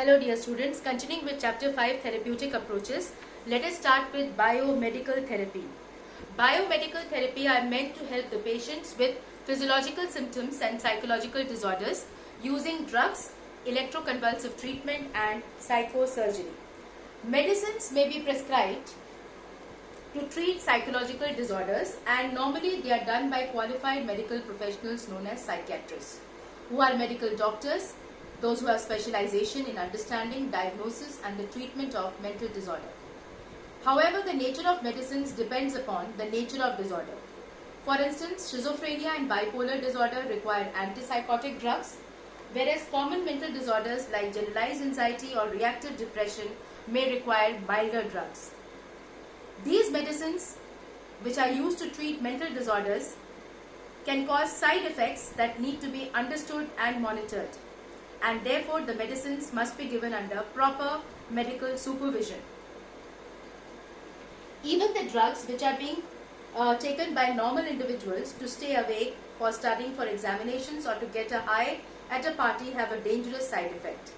Hello dear students, continuing with chapter 5 therapeutic approaches, let us start with biomedical therapy. Biomedical therapy are meant to help the patients with physiological symptoms and psychological disorders using drugs, electroconvulsive treatment and psychosurgery. Medicines may be prescribed to treat psychological disorders, and normally they are done by qualified medical professionals known as psychiatrists, who are medical doctors, those who have specialization in understanding, diagnosis and the treatment of mental disorder. However, the nature of medicines depends upon the nature of disorder. For instance, schizophrenia and bipolar disorder require antipsychotic drugs, whereas common mental disorders like generalized anxiety or reactive depression may require milder drugs. These medicines, which are used to treat mental disorders, can cause side effects that need to be understood and monitored, and therefore the medicines must be given under proper medical supervision. Even the drugs which are being taken by normal individuals to stay awake for studying for examinations or to get a high at a party have a dangerous side effect,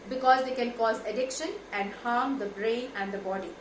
because they can cause addiction and harm the brain and the body.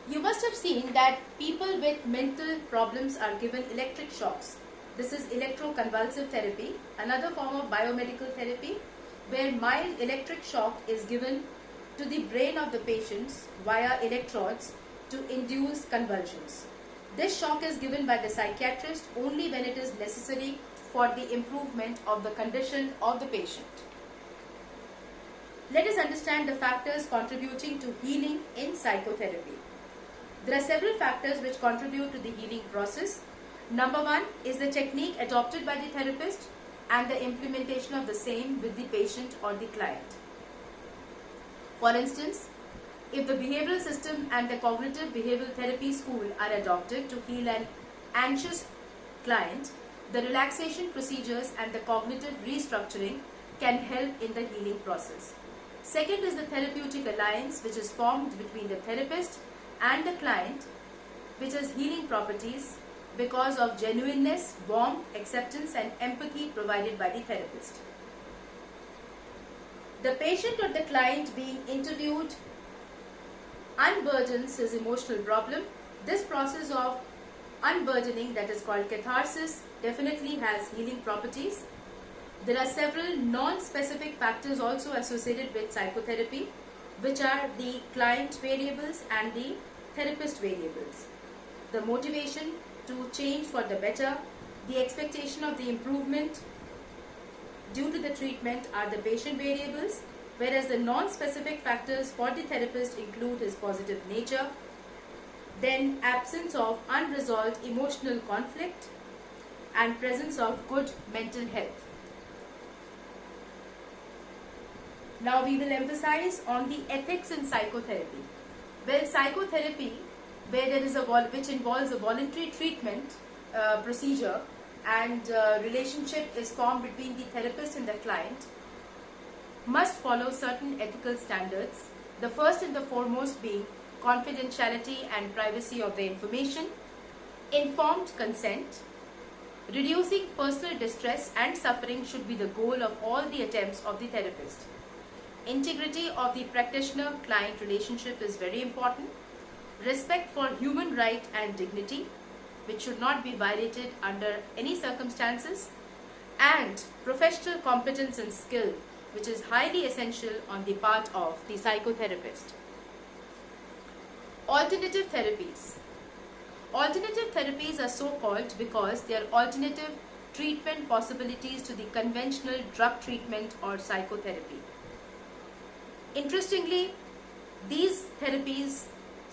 You must have seen that people with mental problems are given electric shocks. This is electroconvulsive therapy, another form of biomedical therapy, where mild electric shock is given to the brain of the patients via electrodes to induce convulsions. This shock is given by the psychiatrist only when it is necessary for the improvement of the condition of the patient. Let us understand the factors contributing to healing in psychotherapy. There are several factors which contribute to the healing process. Number one is the technique adopted by the therapist and the implementation of the same with the patient or the client. For instance, if the behavioral system and the cognitive behavioral therapy school are adopted to heal an anxious client, the relaxation procedures and the cognitive restructuring can help in the healing process. Second is the therapeutic alliance, which is formed between the therapist and the client, which has healing properties because of genuineness, warmth, acceptance and empathy provided by the therapist. The patient or the client being interviewed unburdens his emotional problem. This process of unburdening, that is called catharsis, definitely has healing properties. There are several non-specific factors also associated with psychotherapy, which are the client variables and the therapist variables. The motivation to change for the better, the expectation of the improvement due to the treatment are the patient variables, whereas the non-specific factors for the therapist include his positive nature, then absence of unresolved emotional conflict and presence of good mental health. Now we will emphasize on the ethics in psychotherapy. Well, psychotherapy, where there is which involves a voluntary treatment procedure and relationship is formed between the therapist and the client, must follow certain ethical standards. The first and the foremost being confidentiality and privacy of the information, informed consent, reducing personal distress and suffering should be the goal of all the attempts of the therapist. Integrity of the practitioner-client relationship is very important. Respect for human right and dignity, which should not be violated under any circumstances, and professional competence and skill, which is highly essential on the part of the psychotherapist. Alternative therapies. Alternative therapies are so called because they are alternative treatment possibilities to the conventional drug treatment or psychotherapy. Interestingly, these therapies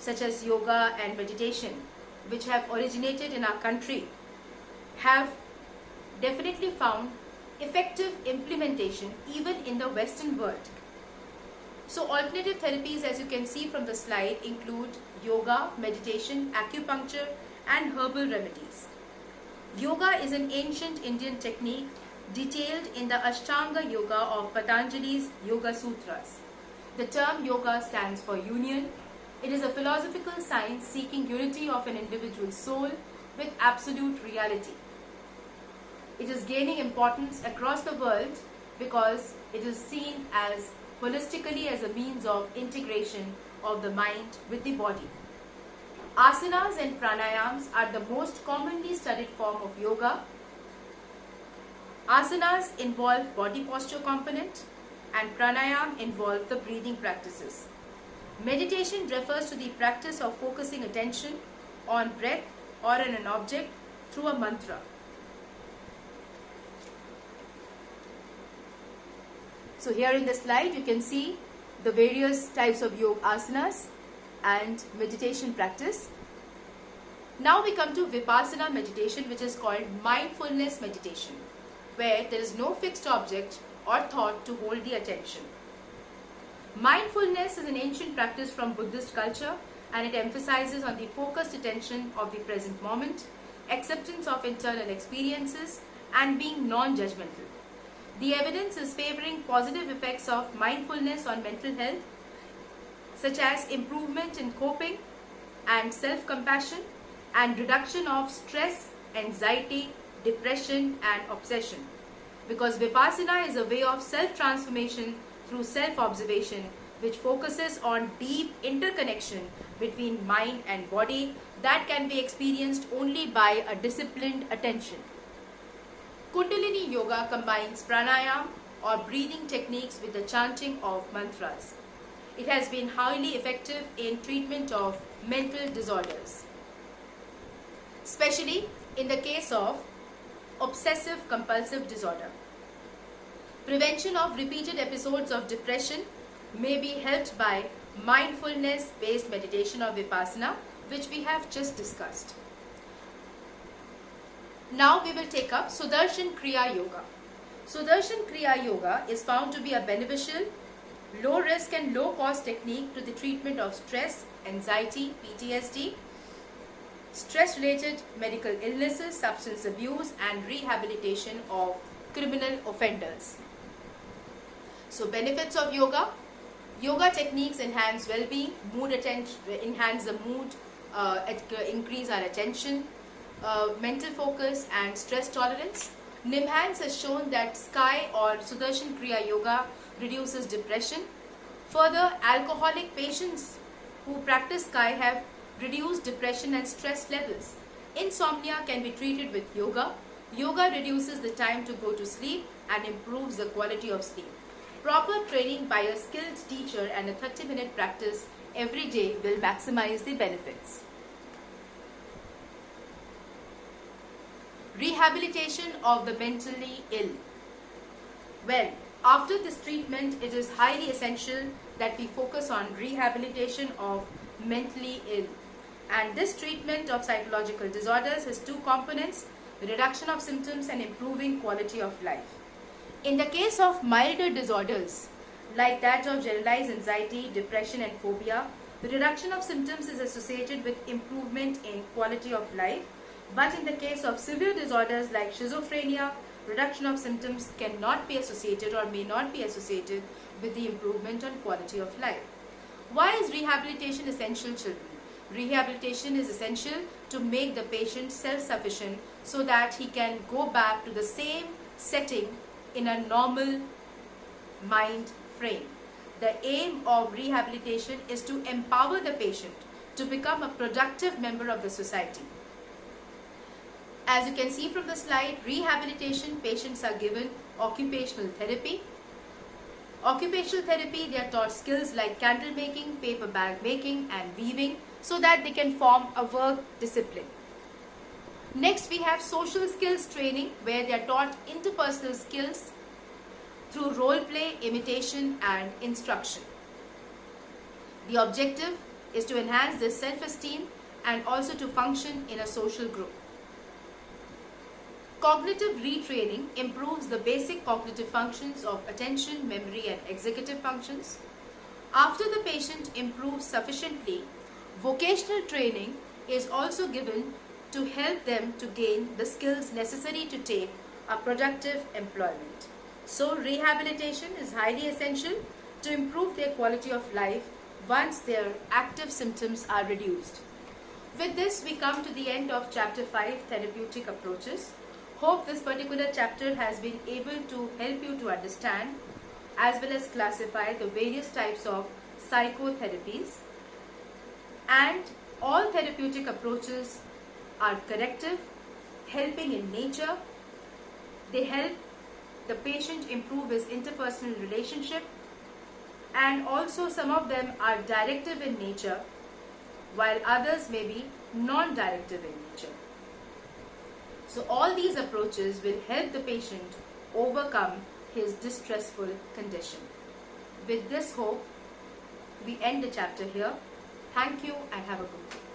such as yoga and meditation, which have originated in our country, have definitely found effective implementation even in the Western world. So alternative therapies, as you can see from the slide, include yoga, meditation, acupuncture and herbal remedies. Yoga is an ancient Indian technique detailed in the Ashtanga Yoga of Patanjali's Yoga Sutras. The term yoga stands for union. It is a philosophical science seeking unity of an individual soul with absolute reality. It is gaining importance across the world because it is seen as holistically as a means of integration of the mind with the body. Asanas and pranayams are the most commonly studied form of yoga. Asanas involve body posture component and pranayam involve the breathing practices. Meditation refers to the practice of focusing attention on breath or on an object through a mantra. So here in the slide you can see the various types of yoga asanas and meditation practice. Now we come to Vipassana meditation, which is called mindfulness meditation, where there is no fixed object or thought to hold the attention. Mindfulness is an ancient practice from Buddhist culture, and it emphasizes on the focused attention of the present moment, acceptance of internal experiences, and being non-judgmental. The evidence is favoring positive effects of mindfulness on mental health, such as improvement in coping and self-compassion and reduction of stress, anxiety, depression and obsession. Because Vipassana is a way of self-transformation through self-observation, which focuses on deep interconnection between mind and body that can be experienced only by a disciplined attention. Kundalini Yoga combines pranayam or breathing techniques with the chanting of mantras. It has been highly effective in treatment of mental disorders, especially in the case of obsessive compulsive disorder. Prevention of repeated episodes of depression may be helped by mindfulness-based meditation or Vipassana, which we have just discussed. Now we will take up Sudarshan Kriya Yoga. Sudarshan Kriya Yoga is found to be a beneficial, low risk and low cost technique to the treatment of stress, anxiety, PTSD, stress related medical illnesses, substance abuse and rehabilitation of criminal offenders. So benefits of yoga. Yoga techniques enhance well-being, enhance the mood, increase our attention, mental focus and stress tolerance. Nimhans has shown that Sky or Sudarshan Kriya Yoga reduces depression. Further, alcoholic patients who practice Sky have reduced depression and stress levels. Insomnia can be treated with yoga. Yoga reduces the time to go to sleep and improves the quality of sleep. Proper training by a skilled teacher and a 30-minute practice every day will maximize the benefits. Rehabilitation of the mentally ill. Well, after this treatment, it is highly essential that we focus on rehabilitation of mentally ill. And this treatment of psychological disorders has two components: reduction of symptoms and improving quality of life. In the case of milder disorders, like that of generalized anxiety, depression and phobia, the reduction of symptoms is associated with improvement in quality of life. But in the case of severe disorders like schizophrenia, reduction of symptoms cannot be associated or may not be associated with the improvement on quality of life. Why is rehabilitation essential, children? Rehabilitation is essential to make the patient self-sufficient so that he can go back to the same setting in a normal mind frame. The aim of rehabilitation is to empower the patient to become a productive member of the society. As you can see from the slide, rehabilitation patients are given occupational therapy. Occupational therapy, they are taught skills like candle making, paper bag making and weaving so that they can form a work discipline. Next, we have social skills training where they are taught interpersonal skills through role play, imitation and instruction. The objective is to enhance their self-esteem and also to function in a social group. Cognitive retraining improves the basic cognitive functions of attention, memory and executive functions. After the patient improves sufficiently, vocational training is also given to help them to gain the skills necessary to take a productive employment. So rehabilitation is highly essential to improve their quality of life once their active symptoms are reduced. With this, we come to the end of chapter 5, therapeutic approaches. Hope this particular chapter has been able to help you to understand as well as classify the various types of psychotherapies. And all therapeutic approaches are corrective, helping in nature. They help the patient improve his interpersonal relationship, and also some of them are directive in nature, while others may be non-directive in nature. So all these approaches will help the patient overcome his distressful condition. With this hope, we end the chapter here. Thank you and have a good day.